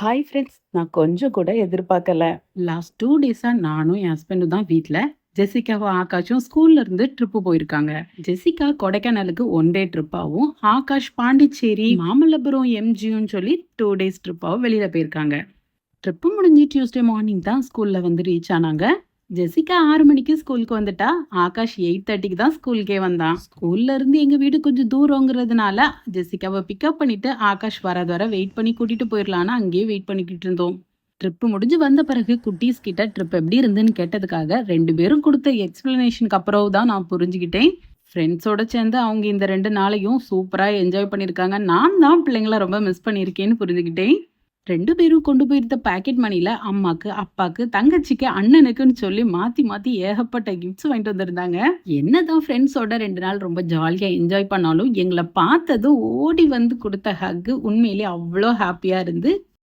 Hi friends! நான் கொஞ்சம் கூட எதிர்பார்க்கல. லாஸ்ட் 2 டேஸா நானும் என் ஹஸ்பண்டும் தான் வீட்ல. ஜெசிகாவும், ஆகாஷும் ஸ்கூல்ல இருந்து ட்ரிப் போயிருக்காங்க. ஜெசிகா கொடைக்கானலுக்கு 1 டே ட்ரிப்பாவும், ஆகாஷ் பாண்டிச்சேரி, மாமல்லபுரம், எம்ஜின்னு சொல்லி 2 டேஸ் ட்ரிப்பாவும் வெளியில போயிருக்காங்க. ட்ரிப்பு முடிஞ்சு டியூஸ்டே மார்னிங் தான் ஸ்கூல்ல வந்து ரீச் ஆனாங்க. ஜெசிகா 6 மணிக்கு ஸ்கூலுக்கு வந்துட்டா. ஆகாஷ் 8:30க்கு தான் ஸ்கூலுக்கே வந்தான். ஸ்கூல்ல இருந்து எங்க வீடு கொஞ்சம் தூரங்கிறதுனால ஜெசிகாவை பிக்கப் பண்ணிட்டு ஆகாஷ் வராத வர வெயிட் பண்ணி கூட்டிட்டு போயிடலான்னு அங்கேயே வெயிட் பண்ணிக்கிட்டு இருந்தோம். ட்ரிப் முடிஞ்சு வந்த பிறகு குட்டீஸ் கிட்ட ட்ரிப் எப்படி இருந்துன்னு கேட்டதுக்காக 2 பேரும் கொடுத்த எக்ஸ்பிளனேஷனுக்கு அப்புறம் தான் நான் புரிஞ்சுக்கிட்டேன். ஃப்ரெண்ட்ஸோட சேர்ந்து அவங்க இந்த 2 நாளையும் சூப்பரா என்ஜாய் பண்ணியிருக்காங்க. நான் தான் பிள்ளைங்கள ரொம்ப மிஸ் பண்ணியிருக்கேன்னு புரிஞ்சுக்கிட்டேன். 2 பேரும் கொண்டு போயிருந்த பாக்கெட் மணில அம்மாக்கு, அப்பாக்கு, தங்கச்சிக்கு, அண்ணனுக்குன்னு சொல்லி மாத்தி மாத்தி ஏகப்பட்ட கிஃப்ட்ஸ் வாங்கிட்டு வந்திருந்தாங்க. என்னதான் ஃப்ரெண்ட்ஸோட 2 நாள் ரொம்ப ஜாலியா என்ஜாய் பண்ணாலும் எங்கள பார்த்ததும் ஓடி வந்து குடுத்த ஹக் உண்மையிலேயே அவ்ளோ ஹாப்பியா இருந்து